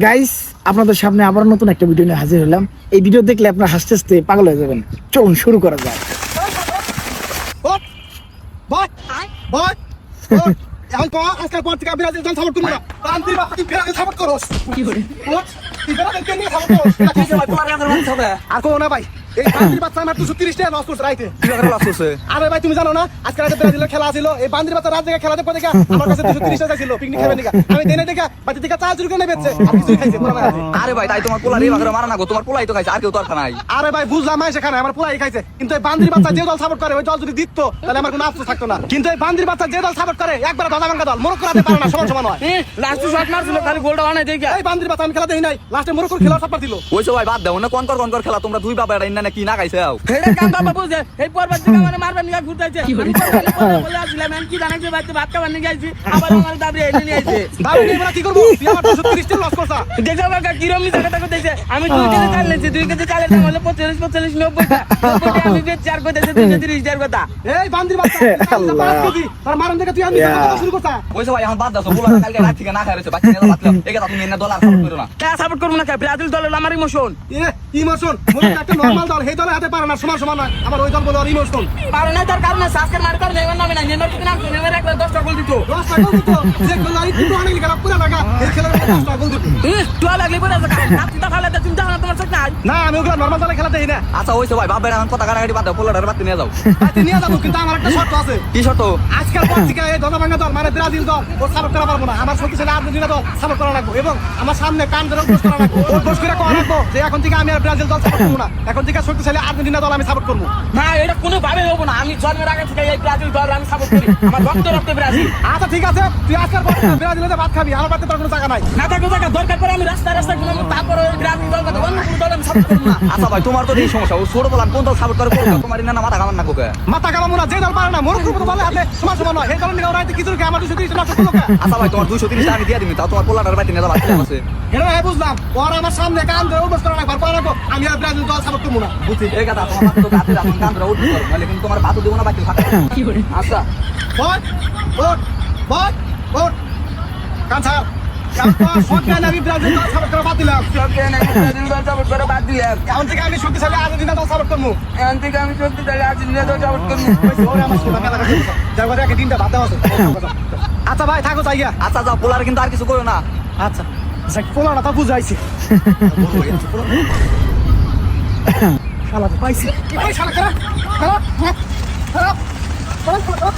Guys আপনাদের সামনে আবার নতুন একটা ভিডিও নিয়ে হাজির হলাম। এই ভিডিও দেখলে আপনারা হাসতে হাসতে পাগল হয়ে যাবেন। চলুন শুরু করা যাক। এখন তো আজকের পর থেকে ব্রাজিল দল সাপোর্ট করবো না। বান্দির বাপ তুই ব্রাজিল সাপোর্ট করস। কি করে? তুই ব্রাজিল কে নিয়ে সাপোর্ট করস? এটা কি ভাই পোলার গাছের মধ্যে হবে। আর কোন না ভাই। এই বান্দির বাচ্চা আমার 230 টাকা লস করছে রাইতে। কি করে লস করছে? আরে ভাই তুমি জানো না আজকে রাতে ব্রাজিলের খেলা ছিল। এই বান্দির বাচ্চা রাত থেকে খেলা দেখতে দেখা আমার কাছে 230 টাকা ছিল পিকনিক খাবেন দেখা। আমি দেনে দেখা বাড়ি থেকে চা চুরি করে বেচছে আর কিছু খাইছে পুরো মারা। আরে ভাই তাই তোমার পোলারই বাগরে মারা না গো, তোমার পোলাই তো খাইছে আর কেউ তো আর খানাই। আরে ভাই বুঝলাম না সেখানে আমার পোলাই খাইছে, কিন্তু এই বান্দির বাচ্চা যে দল সাপোর্ট করে ওই দল যদি দিত তাহলে আমার কোনো আফসোস থাকতো না। কিন্তু এই বান্দির বাচ্চা যে দল সাপোর্ট করে একবার দাদা ভাঙ্গা দল মোরক করাতে পারে না, সমান সমান হয়। লাস্ট শট মারছিল খালি গোলটা বানাই দেই। এই বান্দির বাচ্চা আমি খেলা দেই নাই, লাস্টে মোরক খেলা সাপোর্ট দিল। ওই সবাই বাদ দাও না, কোন কর খেলা তোমরা দুই বাবা এটা ইন্না কি না খাইছাও। হেডে কাম বাবা বুঝে এই পরবার থেকে মানে মারবেন নিয়ে ঘুরতেছে। বলে আসলে ম্যান কি জানা যে ভাত খাবার নিয়ে গেছি আবার আমার দাবি এনে নিয়ে আইছে। দাবি নিয়ে কি করব? তুই আমার 230 টাকা লস করছা। দেখো কাকা কি রকম জায়গাটা কইতেছে। আমি 2 কেজি চাল নিয়েছি, 2 কেজি চালের দাম হলো 45 45 90 টা। আমি বেচ 4 কইতেছে 230 টাকার কথা। এই বান্দির বাচ্চা আল্লাহ। তার মারন দেখে তুই আমি শুরু করছা। ওই সবাই এখন বাদ দাও, পোলা কালকে রাত থেকে না খাইছে বাকি নিয়ে বাতলাম একা তুমি এনে ডলার সাপোর্ট করো না। কে সাপোর্ট করব না কে? ব্রাজিল দলের আমার ইমোশন। ইমোশন মোর একটা নরমাল দল এই দলে হাতে পারে না, সমান সমান না। আমার ওই দল বলে আর ইমোশন পারে না তার কারণে আজকের মার করে নেবেন না না নেমের কি নাম নেমের একবার 10 টা গোল দিত। 10 টাকা দিত যে গোল আর একটু অনেক খারাপ পুরো লাগা এই খেলার 10 টাকা গোল দিত। তুই লাগলি পড়ে আছে কাটটা ফালাতে তুমি জানো তোমার চোখ নাই। না আমি ওগুলা নরমাল দলে খেলা দেই না। আচ্ছা ওই সবাই বাবা এখন কথা কাটাকাটি বাদ দাও, পোলার বাদ নিয়ে যাও। আচ্ছা নিয়ে যাবো, কিন্তু আমার একটা শর্ত আছে। কি শর্ত? আজকাল পর থেকে এই দাদা ভাঙ্গা দল মানে ব্রাজিল দল ও সাপোর্ট করা পারবো না। আমার শক্তিশালী আর্জেন্টিনা দল সাপোর্ট করা লাগবে এবং আমার সামনে কান ধরে উপোস করা লাগবে। উপোস করে করা লাগবে যে এখন থেকে আমি আর ব্রাজিল দল সাপোর্ট করবো না, এখন থেকে শক্তিশালী আর্জেন্টিনা দল আমি সাপোর্ট করবো। না এটা কোনো ভাবে হবো না। আমি জন্মের আগে থেকে এই ব্রাজিল দল আমি সাপোর্ট করি। আমার রক্তে রক্তে ব্রাজিল। আচ্ছা ঠিক আছে, তুই আজকাল পর থেকে ব্রাজিলের ভাত খাবি, আমার বাড়িতে তোর কোনো জায়গা নাই। না থাকলে থাকা দরকার পড়ে আমি রাস্তায় রাস্তায় ঘুমাবো, তারপর ওই ব্রাজিল দল কথা অন্য কোনো দল আমি সাপোর্ট করবো না। আচ্ছা ভাই তোমার তো এই সমস্যা, ও ছোট বলান কোন দল সাপোর্ট করে তোমার ইন্না মাথা কামান না কোকে। মাথা কামাবো না, যে দল পারে না মোরক করবো বলে হাতে সমান সমান হয়। এই দলের নিয়ে রাইতে কিছু আমার 230 টাকা নষ্ট করলো। আচ্ছা ভাই তোমার 230 টাকা আমি দিয়ে দিবি, তাও তোমার পোলার বাড়ি নিয়ে যাও আছে। এটা আমি বুঝলাম, ওর আমার সামনে কান ধরে উপোস করা লাগবে, পরে লাগবো আমি আর ব্রাজিল দল সাপোর্ট করবো না। বুঝছি এই কথা তোমার বাত তো গাতে রাখুন কান ধরে উঠতে পারো, নাহলে কিন্তু তোমার বাতও দেব না বাকি ফাটা। আচ্ছা বল বল বল বল কান ছাড়। সজ্ঞান আমি ব্রাজিল দল সাপোর্ট করা বাদ দিলাম। ব্রাজিল দল সাপোর্ট করে বাদ দিলাম। এখন থেকে আমি শক্তিশালী আর্জেন্টিনা দল সাপোর্ট করবো। এখান থেকে আমি সত্যি তাহলে আর্জেন্টিনা দল সাপোর্ট করবো। ওরে আমার সোনা মেলা কাছে যার কথা একটা দিনটা বাদ দেওয়া আছে। আচ্ছা ভাই থাকো যাইয়া। আচ্ছা যাও, পোলার কিন্তু আর কিছু করো না। আচ্ছা পোলাটা তা বুঝাইছি। শালা তো পাইছি। এই শালা খারাপ খারাপ খারাপ খারাপ।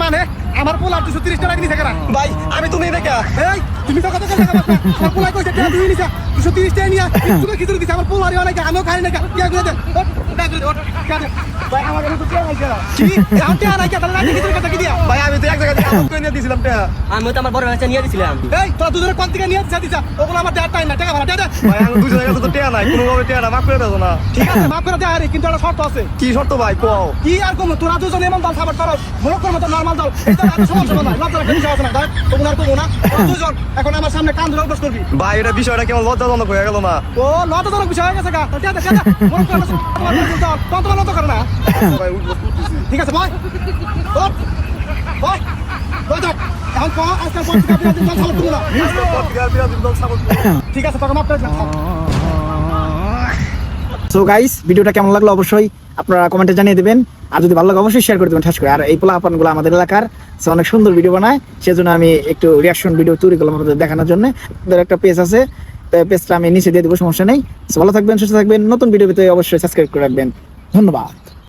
মানে আমার পোলা 230 টাকা নিছে কেন ভাই? আমি তুমি দেখা এই তুমি তো কথা কথা আমার পোলা কইছে টাকা তুই নিছা 230 টাকা নিয়া তুমি কি দিছ? আমার পোলারে অনেক আমিও খাই না কে করে দে ভাই আমার তো টাকা নাই কি এখন টাকা নাই তাহলে রাতে কি কথা কি দিয়া ভাই? আমি তো এক জায়গা থেকে আমত করে নিয়ে দিছিলাম টাকা। আমি তো আমার বড় ভাইকে নিয়ে দিছিলাম। এই তোরা দুজনে কোন থেকে নিয়ে দিছা? ওগুলো আমার টাকা টাই না, টাকা ভাড়া দে ভাই। আমি দুজনের কাছে তো টাকা নাই, কোনোভাবে টাকা না মাফ করে দাও না। ঠিক আছে মাফ করে দে, আরে কিন্তু একটা শর্ত আছে। কি শর্ত ভাই কও? কি আর কম তোরা দুজনে এমন দল সাপোর্ট করো মোরক্কোর মতো নরমাল দল এই দল এত সমান সমান না, লজ্জা রাখতে আছে না ভাই? তোমরা আর কমো না দুজন এখন আমার সামনে কান ধরে উপোস করবি ভাই এটা বিষয়টা কেমন লজ্জাজনক হয়ে গেল না? ও লজ্জাজনক বিষয় হয়ে গেছে গা। তো দে মোরক্কোর মতো তোমার দল তোমার লজ্জা করে না। ভাই উঠবো ঠিক আছে ভাই ভাই লজ্জা এখন কো আজকাল পর থেকে ব্রাজিল দল সাপোর্ট করবো না। ঠিক আছে তোকে মাফ করে দিলাম। সো গাইস ভিডিওটা কেমন লাগলো অবশ্যই আপনারা কমেন্টে জানিয়ে দিবেন, আর যদি ভালো লাগে অবশ্যই শেয়ার করে দেবেন ঠাস করে। আর এই পোলা আপনারগুলো আমাদের এলাকার সে অনেক সুন্দর ভিডিও বানায়, সেজন্য আমি একটু রিয়াকশন ভিডিও তৈরি করলাম আপনাদের দেখানোর জন্য। ওদের একটা পেজ আছে, পেজটা আমি নিচে দিয়ে দেবো, সমস্যা নেই। ভালো থাকবেন, সুস্থ থাকবেন। নতুন ভিডিও পেতে অবশ্যই সাবস্ক্রাইব করে রাখবেন। ধন্যবাদ।